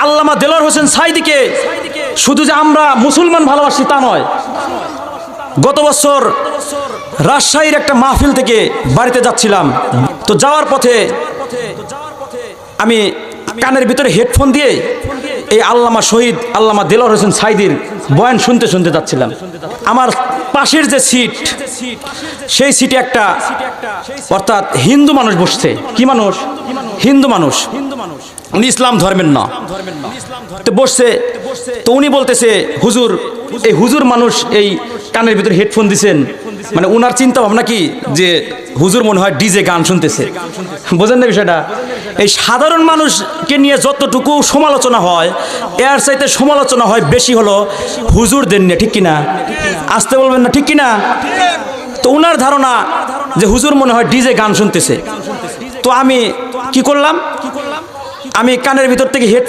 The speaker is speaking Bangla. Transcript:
আল্লামা দেলোয়ার হোসেন সাঈদীকে শুধু যে আমরা মুসলমান ভালোবাসি তা নয়। গত বছর রাজশাহীর একটা মাহফিল থেকে বাড়িতে যাচ্ছিলাম, তো যাওয়ার পথে আমি কানের ভিতরে হেডফোন দিয়ে এই আল্লামা শহীদ আল্লামা দেলোয়ার হোসেন সাঈদীর বয়ান শুনতে শুনতে যাচ্ছিলাম। আমার পাশের যে সিট, সেই সিটে একটা অর্থাৎ হিন্দু মানুষ বসছে। কি মানুষ? হিন্দু মানুষ, উনি ইসলাম ধর্মের না। তো বসছে, তো উনি বলতেছে হুজুর, এই হুজুর মানুষ এই কানের ভিতরে হেডফোন দিছেন, মানে উনার চিন্তা ভাবনা কি যে হুজুর মনে হয় ডিজে গান শুনতেছে। বোঝেন না বিষয়টা? এই সাধারণ মানুষকে নিয়ে যতটুকু সমালোচনা হয়, এর চাইতে সমালোচনা হয় বেশি হলো হুজুরদের নিয়ে। ঠিক কিনা? আসতে বলবেন না, ঠিক কিনা? তো উনার ধারণা যে হুজুর মনে হয় ডিজে গান শুনতেছে। তো আমি কি করলাম, আমি কানের ভিতর থেকে হেড